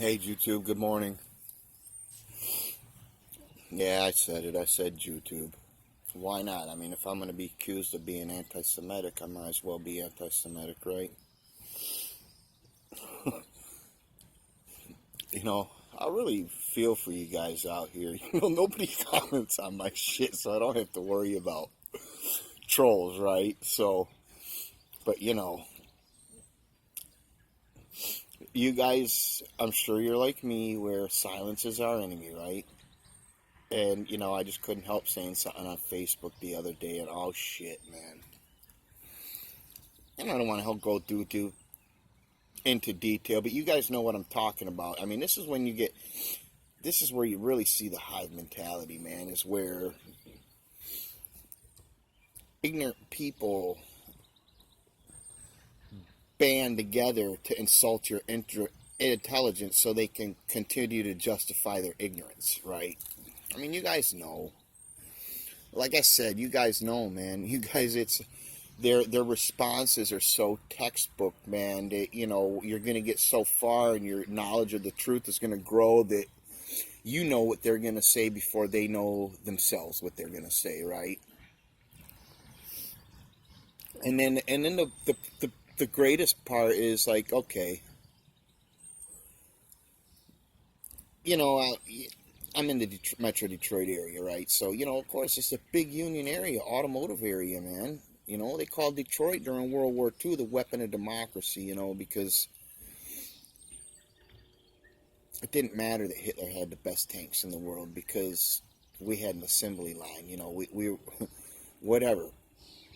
Hey YouTube, good morning. Yeah, I said it. I said YouTube. Why not? I mean, if I'm going to be accused of being anti Semitic, I might as well be anti Semitic, right? You know, I really feel for you guys out here. Nobody comments on my shit, so I don't have to worry about trolls, right? So, but you guys, I'm sure you're like me, where silence is our enemy, right? And, I just couldn't help saying something on Facebook the other day, and oh shit, man. And I don't want to go through into detail, but you guys know what I'm talking about. I mean, this is where you really see the hive mentality, man, is where ignorant people band together to insult your intelligence so they can continue to justify their ignorance, right? I mean, you guys know. Like I said, you guys know, man. You guys, it's their responses are so textbook, man. That you're gonna get so far, and your knowledge of the truth is gonna grow that you know what they're gonna say before they know themselves what they're gonna say, right? And then the greatest part is like, okay, you know, I, I'm in the Metro Detroit area, right? So of course, it's a big union area, automotive area, man. They called Detroit during World War II the weapon of democracy, because it didn't matter that Hitler had the best tanks in the world because we had an assembly line. We whatever,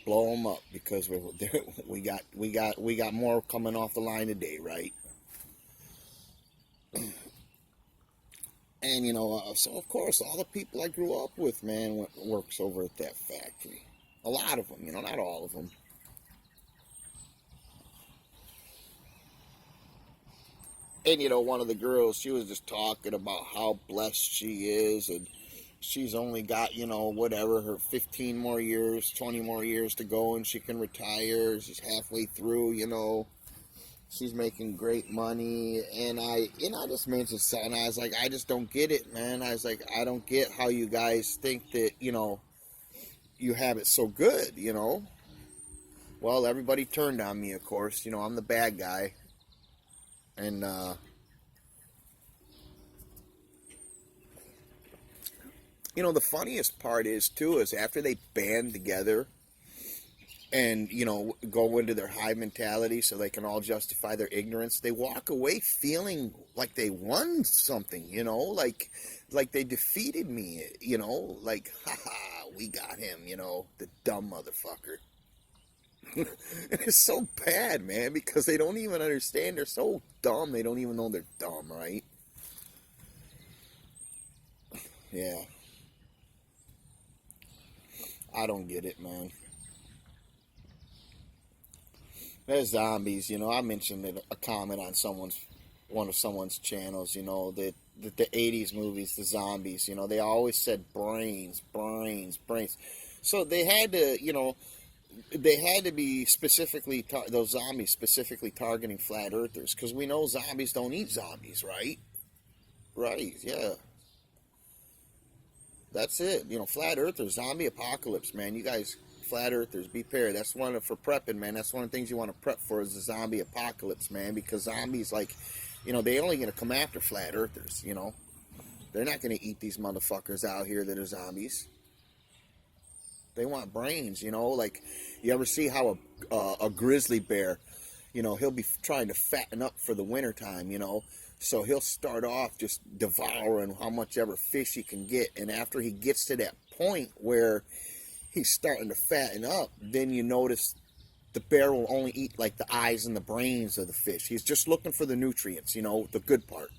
blow them up because we got more coming off the line today, right? And so of course all the people I grew up with, man, works over at that factory. A lot of them, not all of them. And one of the girls, she was just talking about how blessed she is, and she's only got whatever, her 15 more years, 20 more years to go, and she can retire. She's halfway through. She's making great money. And I just mentioned something. I was like, I just don't get it, man. I was like, I don't get how you guys think that you have it so good. Well, everybody turned on me, of course. I'm the bad guy. And the funniest part is too is after they band together and go into their high mentality so they can all justify their ignorance, they walk away feeling like they won something, like they defeated me, like, haha, we got him, the dumb motherfucker. It's so bad, man, because they don't even understand. They're so dumb, they don't even know they're dumb, right? Yeah, I don't get it, man. There's zombies, I mentioned it, a comment on one of someone's channels, that the 80s movies, the zombies, they always said brains, brains, brains. So they had to be specifically, those zombies specifically targeting flat earthers, because we know zombies don't eat zombies, right? Right, yeah. That's it. Flat earthers, zombie apocalypse, man. You guys, flat earthers, be prepared. That's for prepping, man. That's one of the things you want to prep for is the zombie apocalypse, man. Because zombies, like, they only gonna come after flat earthers. They're not gonna eat these motherfuckers out here that are zombies. They want brains. Like, you ever see how a grizzly bear, he'll be trying to fatten up for the wintertime, so he'll start off just devouring how much ever fish he can get. And after he gets to that point where he's starting to fatten up, then you notice the bear will only eat like the eyes and the brains of the fish. He's just looking for the nutrients, the good part.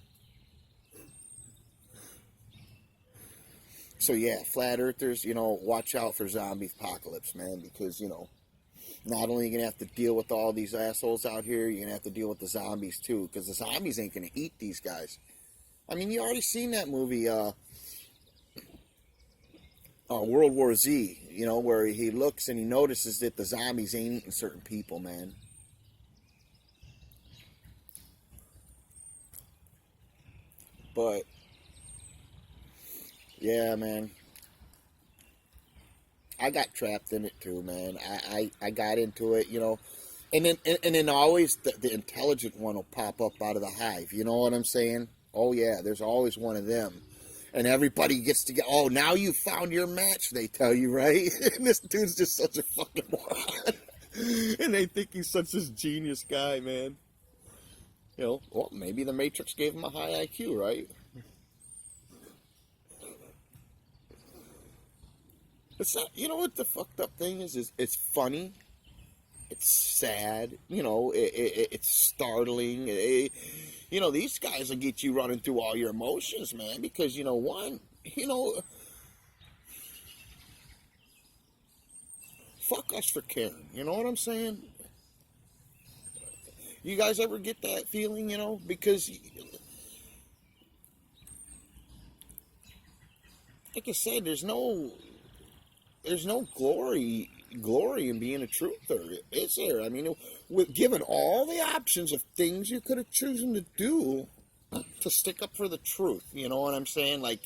So yeah, flat earthers, watch out for zombie apocalypse, man, because not only are you gonna have to deal with all these assholes out here, you're gonna have to deal with the zombies too, because the zombies ain't gonna eat these guys. I mean, you already seen that movie, World War Z, where he looks and he notices that the zombies ain't eating certain people, man. But yeah, man, I got trapped in it too, man. I got into it, you know, and then always the intelligent one will pop up out of the hive. You know what I'm saying? Oh yeah, there's always one of them, and everybody gets to get. Oh, now you found your match, they tell you, right? And this dude's just such a fucking moron, and they think he's such this genius guy, man. You know, well, maybe the Matrix gave him a high IQ, right? It's not. You know what the fucked up thing is? Is it's funny. It's sad, you know. It's startling. You know, these guys will get you running through all your emotions, man. Because you know, one, you know, fuck us for caring. You know what I'm saying? You guys ever get that feeling? You know, because like I said, there's no glory in being a truther, is there? I mean, with given all the options of things you could have chosen to do to stick up for the truth, you know what I'm saying? Like,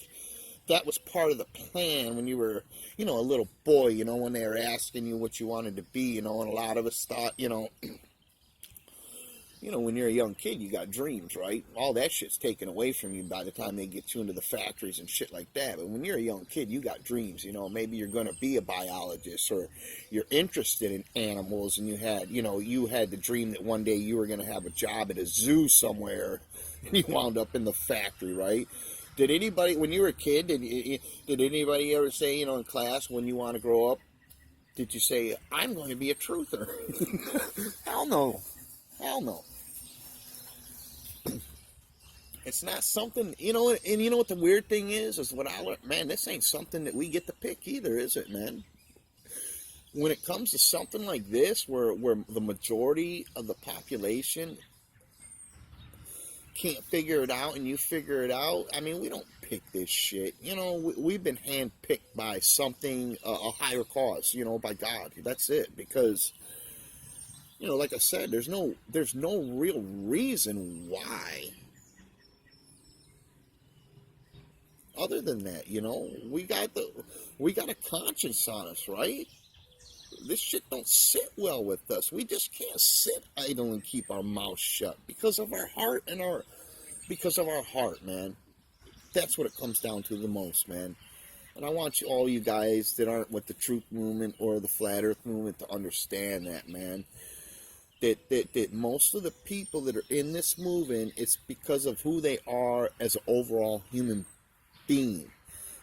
that was part of the plan when you were, you know, a little boy, you know, when they were asking you what you wanted to be, you know, and a lot of us thought, you know, when you're a young kid, you got dreams, right? All that shit's taken away from you by the time they get you into the factories and shit like that. But when you're a young kid, you got dreams, you know. Maybe you're going to be a biologist, or you're interested in animals, and you had the dream that one day you were going to have a job at a zoo somewhere, and you wound up in the factory, right? Did anybody, when you were a kid, did anybody ever say, you know, in class, when you want to grow up, did you say, I'm going to be a truther? Hell no. Hell no. It's not something, you know, and you know what the weird thing is what I learned, man, this ain't something that we get to pick either, is it, man? When it comes to something like this, where the majority of the population can't figure it out and you figure it out, I mean, we don't pick this shit. You know, we've been handpicked by something, a higher cause, you know, by God. That's it, because... You know, like I said, there's no real reason why. Other than that, you know, we got a conscience on us, right? This shit don't sit well with us. We just can't sit idle and keep our mouth shut because of our heart man. That's what it comes down to the most, man. And I want all you guys that aren't with the truth movement or the flat earth movement to understand that, man. That most of the people that are in this movement, it's because of who they are as an overall human being.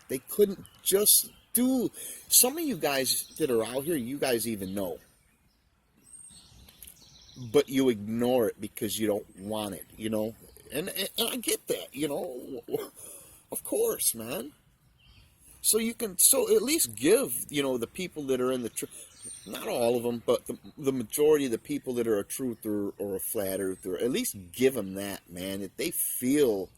They couldn't just do... Some of you guys that are out here, you guys even know. But you ignore it because you don't want it, you know? And I get that, you know? Of course, man. So at least give, you know, the people that are in the... Not all of them, but the majority of the people that are a truther or a flat earther, at least give them that, man, that they feel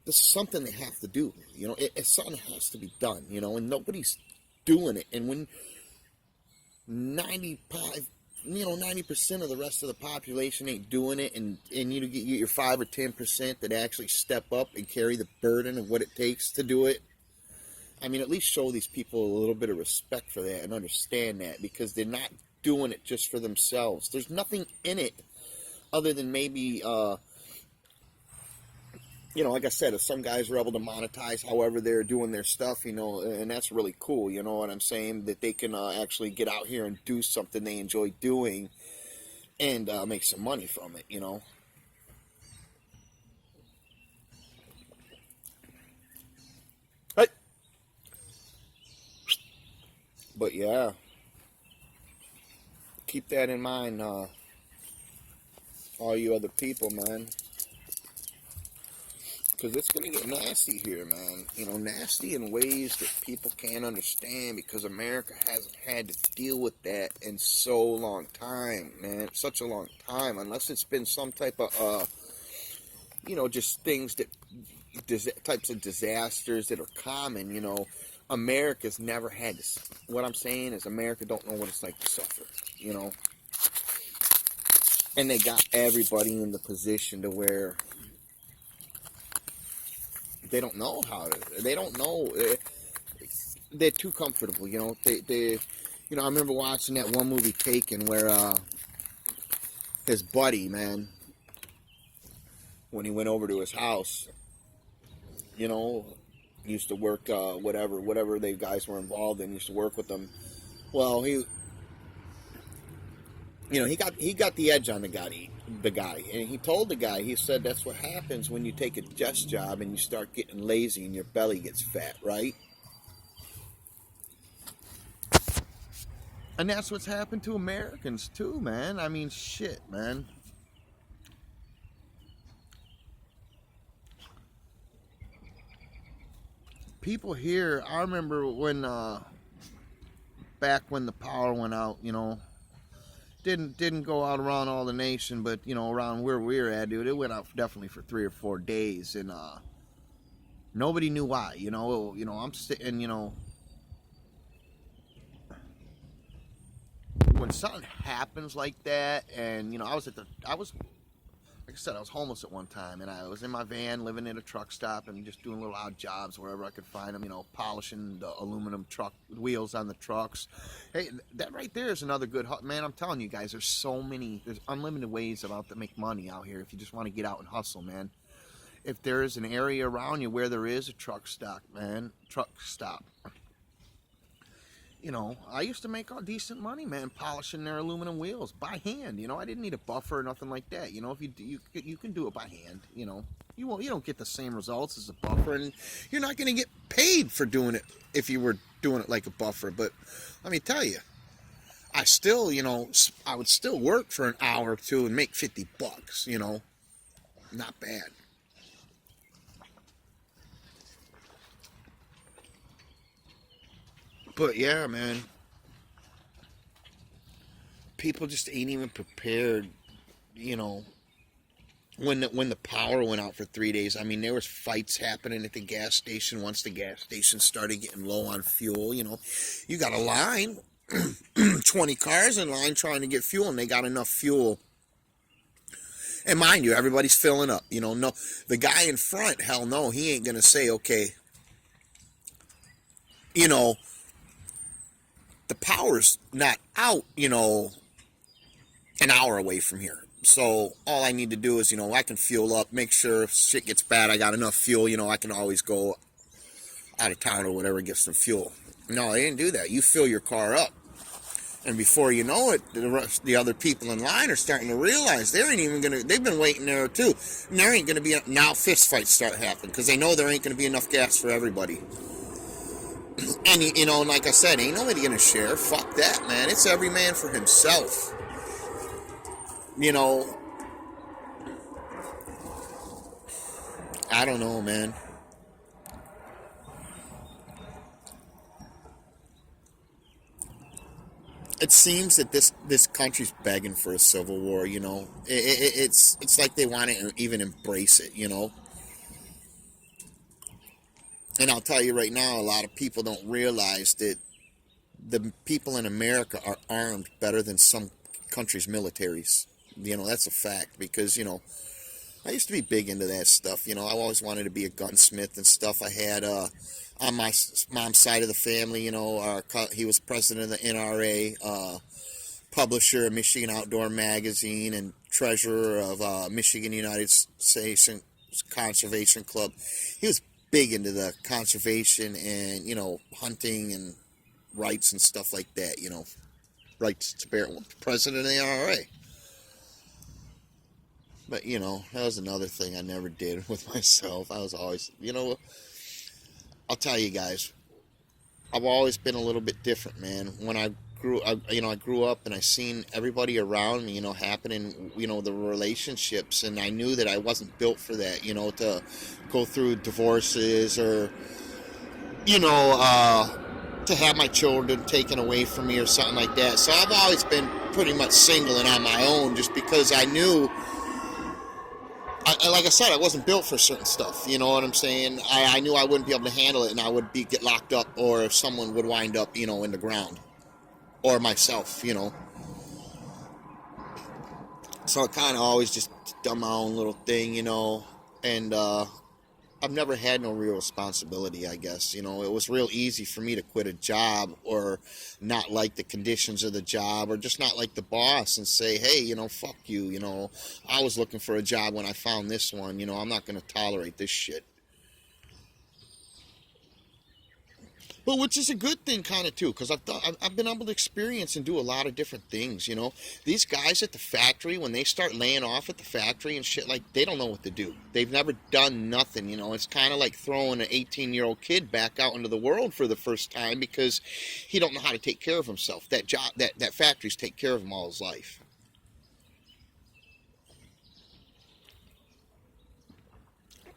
this is something they have to do. You know, something has to be done, you know, and nobody's doing it. And when 90% of the rest of the population ain't doing it, and you get your 5 or 10% that actually step up and carry the burden of what it takes to do it, I mean, at least show these people a little bit of respect for that and understand that, because they're not doing it just for themselves. There's nothing in it other than maybe, you know, like I said, if some guys are able to monetize however they're doing their stuff, you know, and that's really cool, you know what I'm saying, that they can actually get out here and do something they enjoy doing and make some money from it, you know. Hey! But yeah, keep that in mind, all you other people, man. Because it's going to get nasty here, man. You know, nasty in ways that people can't understand, because America hasn't had to deal with that in so long time, man. Such a long time. Unless it's been some type of, you know, just things that, types of disasters that are common, you know. America's never had this. What I'm saying is America don't know what it's like to suffer, you know. And they got everybody in the position to where they don't know how to. They don't know. They're too comfortable. They I remember watching that one movie Taken where his buddy, man, when he went over to his house, used to work whatever they guys were involved in, used to work with them. Well, he got the edge on the guy, and he told the guy, he said that's what happens when you take a desk job and you start getting lazy and your belly gets fat, right? And that's what's happened to Americans too, man. I mean, shit, man. People here, I remember when back when the power went out, didn't go out around all the nation, but around where we were at, dude, it went out definitely for 3 or 4 days, and nobody knew why. I'm sitting, when something happens like that, and I was like I said, I was homeless at one time, and I was in my van living at a truck stop and just doing little odd jobs wherever I could find them, polishing the aluminum truck wheels on the trucks. Hey, that right there is another good, man, I'm telling you guys, there's unlimited ways about to make money out here if you just want to get out and hustle, man. If there is an area around you where there is a truck stop, I used to make all decent money, man, polishing their aluminum wheels by hand. I didn't need a buffer or nothing like that. If you can do it by hand. You don't get the same results as a buffer, and you're not going to get paid for doing it if you were doing it like a buffer. But let me tell you, I still, I would still work for an hour or two and make $50. Not bad. But yeah, man, people just ain't even prepared. When the power went out for 3 days, I mean, there was fights happening at the gas station once the gas station started getting low on fuel. You got a line, 20 cars in line trying to get fuel, and they got enough fuel. And mind you, everybody's filling up. No, the guy in front, hell no, he ain't gonna say, okay, the power's not out, an hour away from here. So all I need to do is, I can fuel up, make sure if shit gets bad, I got enough fuel, I can always go out of town or whatever, get some fuel. No, they didn't do that. You fill your car up. And before you know it, the other people in line are starting to realize they've been waiting there too. And there ain't going to be, now fist fights start happening because they know there ain't going to be enough gas for everybody. And, like I said, ain't nobody going to share. Fuck that, man. It's every man for himself. I don't know, man. It seems that this country's begging for a civil war, It's like they want to even embrace it, And I'll tell you right now, a lot of people don't realize that the people in America are armed better than some countries' militaries. That's a fact because, I used to be big into that stuff. I always wanted to be a gunsmith and stuff. I had, on my mom's side of the family, he was president of the NRA, publisher of Michigan Outdoor Magazine, and treasurer of Michigan United States Conservation Club. He was big into the conservation and, hunting and rights and stuff like that, rights to bear. President of the NRA. But, that was another thing I never did with myself. I was always, I'll tell you guys, I've always been a little bit different, man. When I grew up and I seen everybody around me, happening, the relationships, and I knew that I wasn't built for that, to go through divorces or, to have my children taken away from me or something like that. So I've always been pretty much single and on my own just because I knew, like I said, I wasn't built for certain stuff. You know what I'm saying? I knew I wouldn't be able to handle it, and I would get locked up, or someone would wind up, in the ground. Or myself, So I kind of always just done my own little thing, and I've never had no real responsibility, I guess. It was real easy for me to quit a job or not like the conditions of the job or just not like the boss and say, hey, fuck you. I was looking for a job when I found this one. I'm not going to tolerate this shit. But which is a good thing, kind of too, because I've been able to experience and do a lot of different things. These guys at the factory, when they start laying off at the factory and shit, like, they don't know what to do. They've never done nothing. It's kind of like throwing an 18-year-old kid back out into the world for the first time because he don't know how to take care of himself. That job, that factory's take care of him all his life.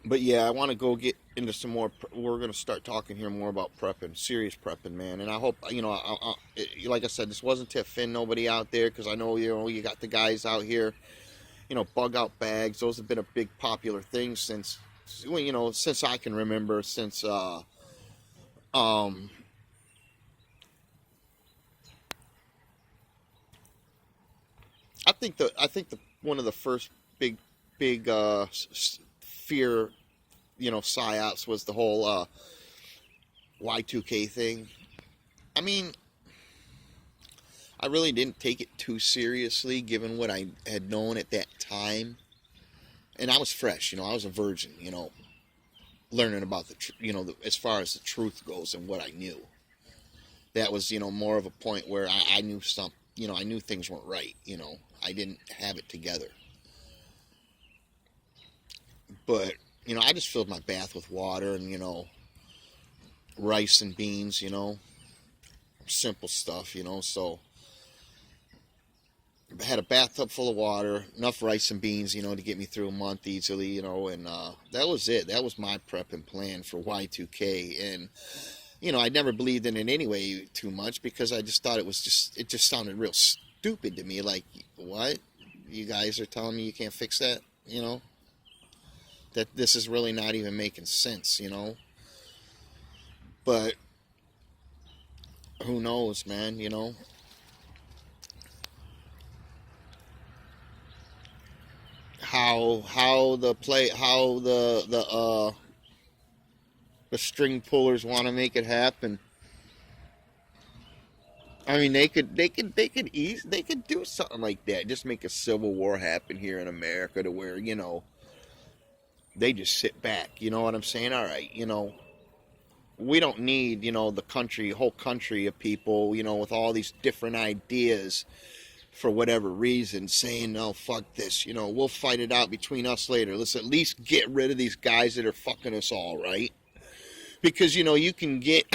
But yeah, I want to go get into some more. We're going to start talking here more about prepping, serious prepping, man. And I hope, like I said, this wasn't to offend nobody out there, because I know, you got the guys out here, bug out bags. Those have been a big popular thing since, since I can remember, since, um, I think the one of the first big fear, psyops was the whole Y2K thing. I mean, I really didn't take it too seriously given what I had known at that time. And I was fresh, I was a virgin, learning about as far as the truth goes and what I knew. That was, more of a point where I knew I knew things weren't right, I didn't have it together. But, I just filled my bath with water and, rice and beans, simple stuff, so I had a bathtub full of water, enough rice and beans, to get me through a month easily, and that was it. That was my prepping plan for Y2K. And, I never believed in it anyway too much, because I just thought it just sounded real stupid to me. Like, what? You guys are telling me you can't fix that, that this is really not even making sense, But who knows, man, how the string pullers want to make it happen. I mean, they could do something like that. Just make a civil war happen here in America, to where, they just sit back. You know what I'm saying? All right, we don't need, whole country of people, with all these different ideas for whatever reason, saying, no, fuck this, we'll fight it out between us later. Let's at least get rid of these guys that are fucking us all, right? Because, you can get,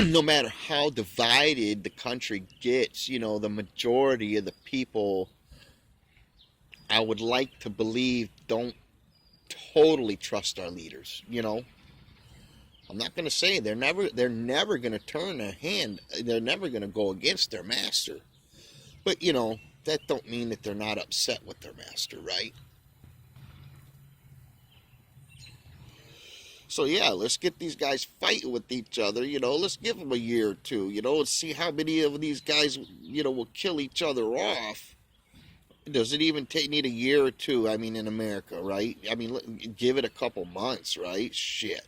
no matter how divided the country gets, the majority of the people, I would like to believe, don't totally trust our leaders, I'm not going to say they're never going to turn their hand. They're never going to go against their master. But, that don't mean that they're not upset with their master, right? So, yeah, let's get these guys fighting with each other, let's give them a year or two, and see how many of these guys, will kill each other off. Does it even need a year or two, I mean, in America, right? I mean, give it a couple months, right? Shit.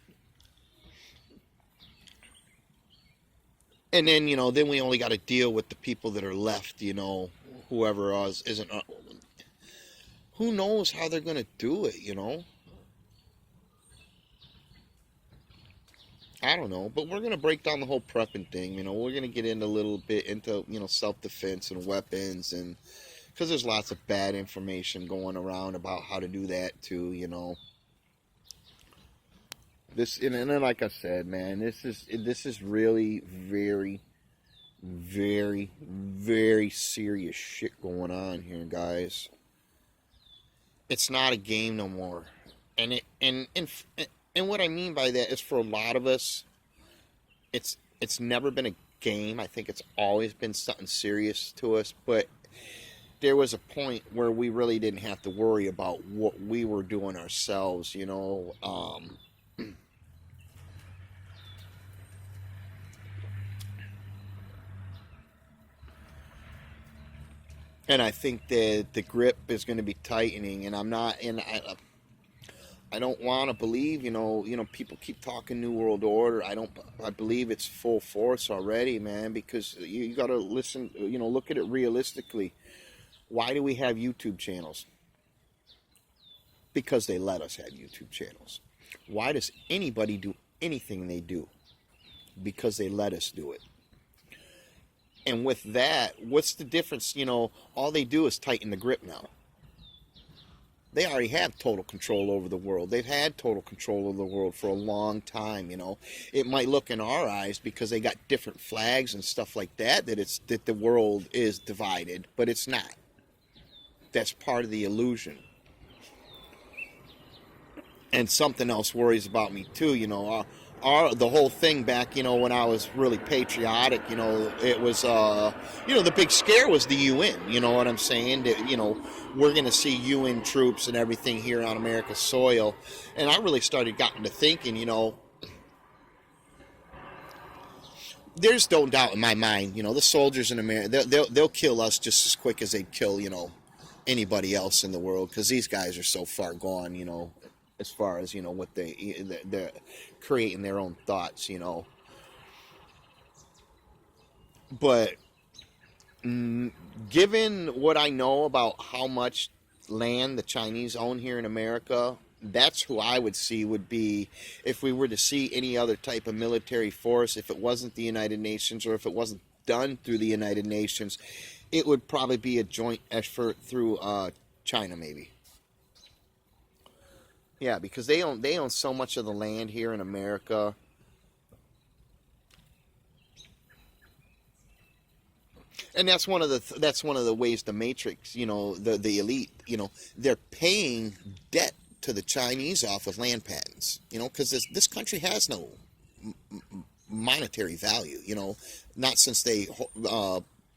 And then, then we only got to deal with the people that are left, whoever else isn't. Who knows how they're going to do it, I don't know. But we're going to break down the whole prepping thing, We're going to get into a little bit into, self-defense and weapons, and because there's lots of bad information going around about how to do that too, This, and then, like I said, man, this is really very, very, very serious shit going on here, guys. It's not a game no more, and what I mean by that is, for a lot of us, it's never been a game. I think it's always been something serious to us, but there was a point where we really didn't have to worry about what we were doing ourselves, And I think that the grip is going to be tightening, and I'm not, and I don't want to believe, people keep talking New World Order. I believe it's full force already, man, because you got to listen, look at it realistically. Why do we have YouTube channels? Because they let us have YouTube channels. Why does anybody do anything they do? Because they let us do it. And with that, what's the difference? All they do is tighten the grip now. They already have total control over the world. They've had total control of the world for a long time, It might look in our eyes because they got different flags and stuff like that that the world is divided, but it's not. That's part of the illusion. And something else worries about me too, the whole thing back, when I was really patriotic, it was, the big scare was the UN, you know what I'm saying? That, we're going to see UN troops and everything here on America's soil. And I really getting to thinking, there's no doubt in my mind, the soldiers in America, they'll kill us just as quick as they'd kill, anybody else in the world, because these guys are so far gone, as far as what they're creating their own thoughts, but given what I know about how much land the Chinese own here in America, that's who I would see would be, if we were to see any other type of military force, if it wasn't the United Nations or if it wasn't done through the United Nations, it would probably be a joint effort through China, maybe. Yeah, because they own so much of the land here in America. And that's one of the ways the Matrix, the elite, they're paying debt to the Chinese off of land patents, because this country has no monetary value, not since they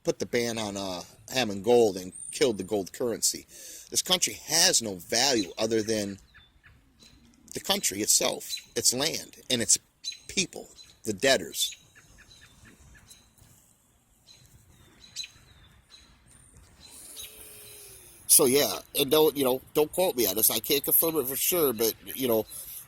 put the ban on having gold and killed the gold currency. This country has no value other than the country itself, its land, and its people, the debtors. So yeah, and don't quote me on this. I can't confirm it for sure, but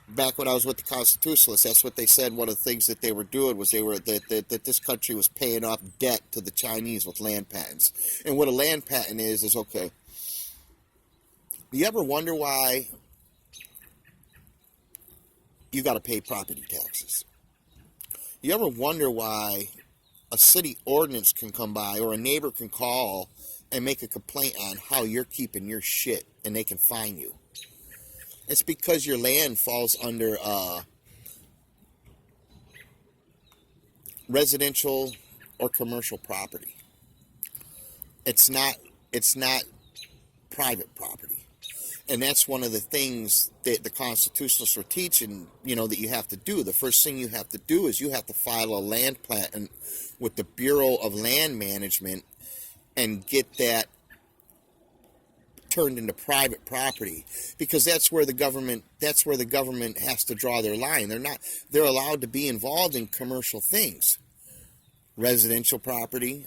back when I was with the Constitutionalists, that's what they said. One of the things that they were doing was that this country was paying off debt to the Chinese with land patents. And what a land patent is okay. You ever wonder why you got to pay property taxes? You ever wonder why a city ordinance can come by or a neighbor can call and make a complaint on how you're keeping your shit and they can fine you? It's because your land falls under residential or commercial property. It's not private property. And that's one of the things that the Constitutionalists are teaching, that you have to do. The first thing you have to do is you have to file a land patent with the Bureau of Land Management and get that turned into private property, because that's where the government has to draw their line. They're allowed to be involved in commercial things, residential property,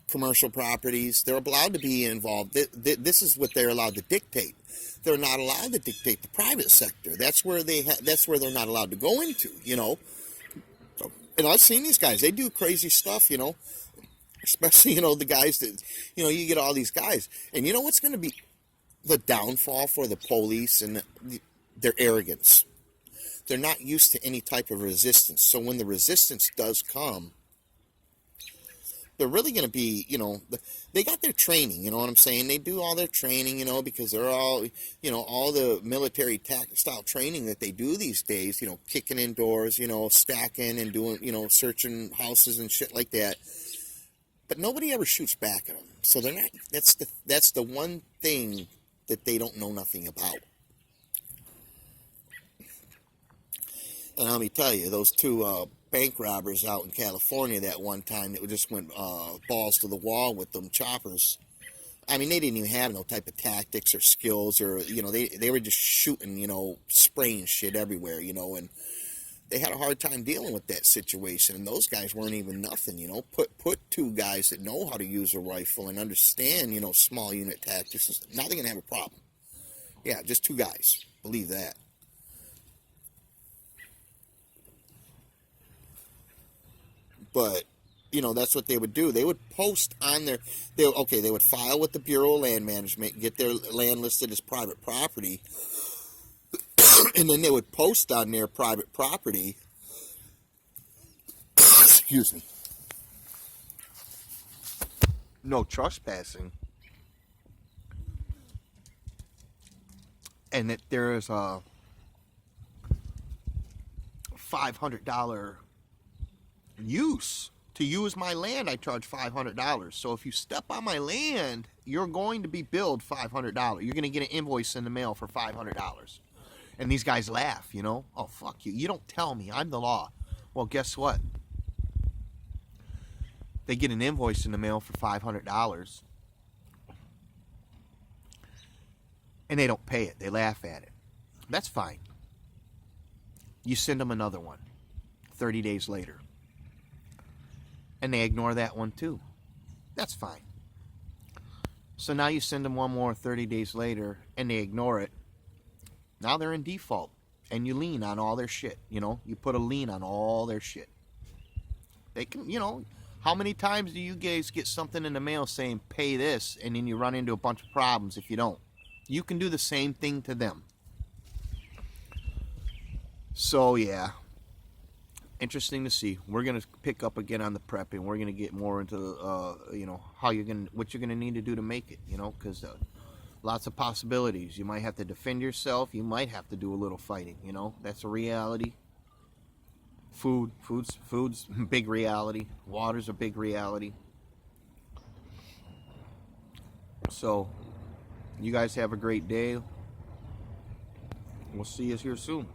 commercial properties. They're allowed to be involved. This is what they're allowed to dictate. They're not allowed to dictate the private sector. That's where they're not allowed to go into, And I've seen these guys. They do crazy stuff, especially, the guys that, you get all these guys. And you know what's going to be the downfall for the police and their arrogance? They're not used to any type of resistance. So when the resistance does come, they're really going to be, they got their training, you know what I'm saying? They do all their training, because they're all, all the military style training that they do these days, kicking in doors, stacking and doing, searching houses and shit like that. But nobody ever shoots back at them. So they're not, that's the one thing that they don't know nothing about. And let me tell you, those two bank robbers out in California that one time that just went balls to the wall with them choppers. I mean, they didn't even have no type of tactics or skills or, they were just shooting, spraying shit everywhere, and they had a hard time dealing with that situation. And those guys weren't even nothing, Put two guys that know how to use a rifle and understand, small unit tactics. Now they're going to have a problem. Yeah, just two guys. Believe that. But, you know, that's what they would do. They would post on their, they would file with the Bureau of Land Management, get their land listed as private property, and then they would post on their private property, excuse me, no trespassing, and that there is a $500 to use my land. I charge $500. So if you step on my land, you're going to be billed $500. You're going to get an invoice in the mail for $500. And these guys laugh, you know. Oh, fuck you. You don't tell me. I'm the law. Well, guess what? They get an invoice in the mail for $500. And they don't pay it. They laugh at it. That's fine. You send them another one 30 days later. And they ignore that one too. That's fine. So now you send them one more 30 days later and they ignore it. Now they're in default. And you lien on all their shit. You know, you put a lien on all their shit. They can, you know, how many times do you guys get something in the mail saying pay this, and then you run into a bunch of problems if you don't? You can do the same thing to them. So yeah, interesting to see. We're gonna pick up again on the prepping. We're gonna get more into you know, what you're gonna need to do to make it. You know, because lots of possibilities. You might have to defend yourself. You might have to do a little fighting. You know, that's a reality. Food's big reality. Water's a big reality. So, you guys have a great day. We'll see you here soon.